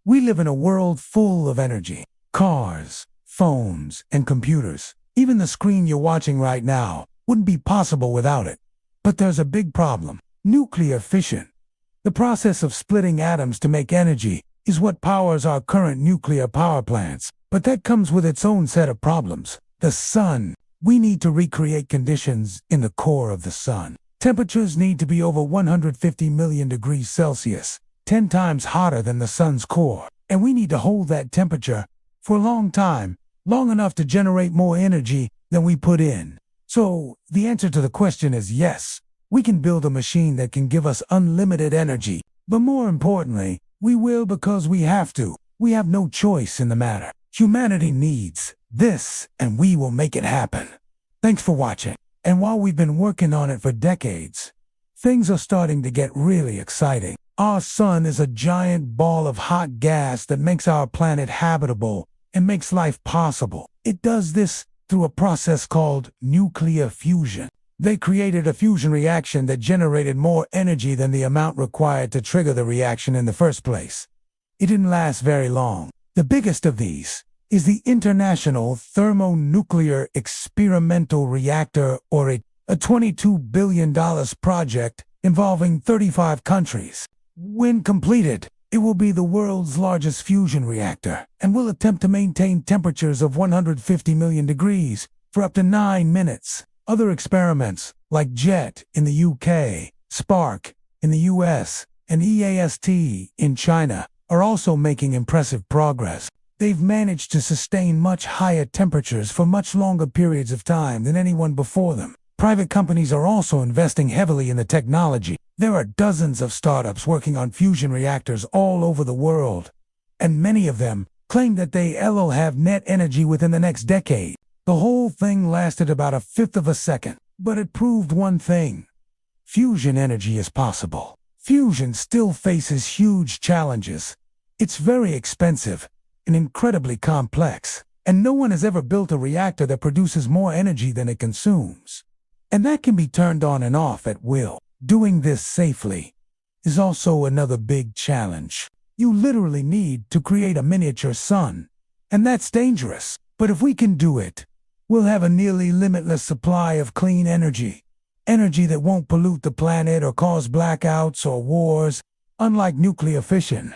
We live in a world full of energy. Cars, phones, and computers. Even the screen you're watching right now wouldn't be possible without it. But there's a big problem. Nuclear fission. The process of splitting atoms to make energy is what powers our current nuclear power plants. But that comes with its own set of problems. The sun. We need to recreate conditions in the core of the sun. Temperatures need to be over 150 million degrees Celsius, 10 times hotter than the sun's core. And we need to hold that temperature for a long time, long enough to generate more energy than we put in. So, the answer to the question is yes. We can build a machine that can give us unlimited energy. But more importantly, we will because we have to. We have no choice in the matter. Humanity needs this, and we will make it happen. Thanks for watching. And while we've been working on it for decades, things are starting to get really exciting. Our sun is a giant ball of hot gas that makes our planet habitable and makes life possible. It does this through a process called nuclear fusion. They created a fusion reaction that generated more energy than the amount required to trigger the reaction in the first place. It didn't last very long. The biggest of these is the International Thermonuclear Experimental Reactor, or a $22 billion project involving 35 countries. When completed, it will be the world's largest fusion reactor and will attempt to maintain temperatures of 150 million degrees for up to 9 minutes. Other experiments, like JET in the UK, Spark in the US, and EAST in China, are also making impressive progress. They've managed to sustain much higher temperatures for much longer periods of time than anyone before them. Private companies are also investing heavily in the technology. There are dozens of startups working on fusion reactors all over the world, and many of them claim that they'll have net energy within the next decade. The whole thing lasted about a fifth of a second, but it proved one thing. Fusion energy is possible. Fusion still faces huge challenges. It's very expensive and incredibly complex, and no one has ever built a reactor that produces more energy than it consumes. And that can be turned on and off at will. Doing this safely is also another big challenge. You literally need to create a miniature sun, and that's dangerous. But if we can do it, we'll have a nearly limitless supply of clean energy. Energy that won't pollute the planet or cause blackouts or wars, unlike nuclear fission,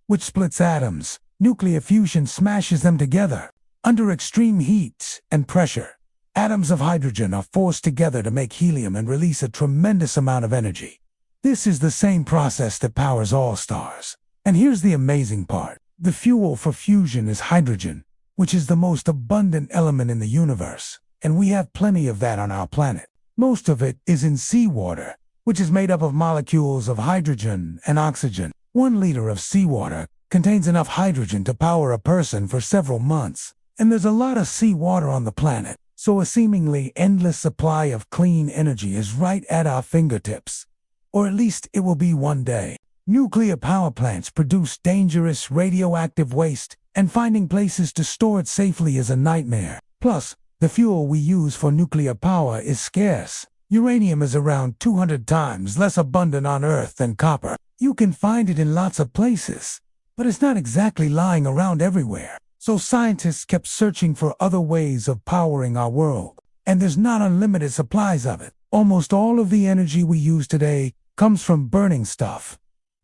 which splits atoms. Nuclear fusion smashes them together. Under extreme heat and pressure, atoms of hydrogen are forced together to make helium and release a tremendous amount of energy. This is the same process that powers all stars. And here's the amazing part. The fuel for fusion is hydrogen, which is the most abundant element in the universe, and we have plenty of that on our planet. Most of it is in seawater, which is made up of molecules of hydrogen and oxygen. 1 liter of seawater contains enough hydrogen to power a person for several months. And there's a lot of seawater on the planet, so a seemingly endless supply of clean energy is right at our fingertips. Or at least it will be one day. Nuclear power plants produce dangerous radioactive waste, and finding places to store it safely is a nightmare. Plus, the fuel we use for nuclear power is scarce. Uranium is around 200 times less abundant on Earth than copper. You can find it in lots of places, but it's not exactly lying around everywhere. So scientists kept searching for other ways of powering our world. And there's not unlimited supplies of it. Almost all of the energy we use today comes from burning stuff.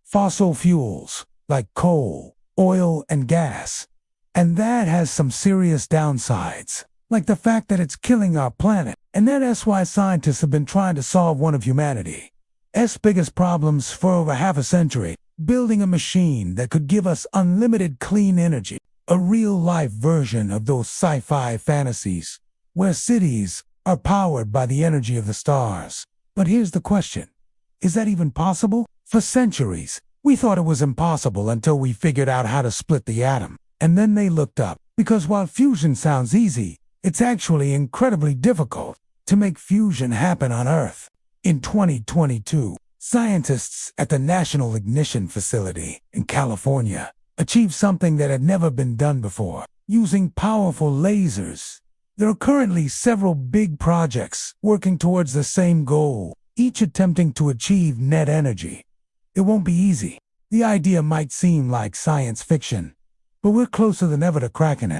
Fossil fuels, like coal, oil, and gas. And that has some serious downsides, like the fact that it's killing our planet. And that's why scientists have been trying to solve one of humanity's biggest problems for over half a century: building a machine that could give us unlimited clean energy. A real-life version of those sci-fi fantasies, where cities are powered by the energy of the stars. But here's the question. Is that even possible? For centuries, we thought it was impossible until we figured out how to split the atom. And then they looked up, because while fusion sounds easy, it's actually incredibly difficult to make fusion happen on Earth. In 2022, scientists at the National Ignition Facility in California achieved something that had never been done before, using powerful lasers. There are currently several big projects working towards the same goal, each attempting to achieve net energy. It won't be easy, The idea might seem like science fiction, but we're closer than ever to cracking it.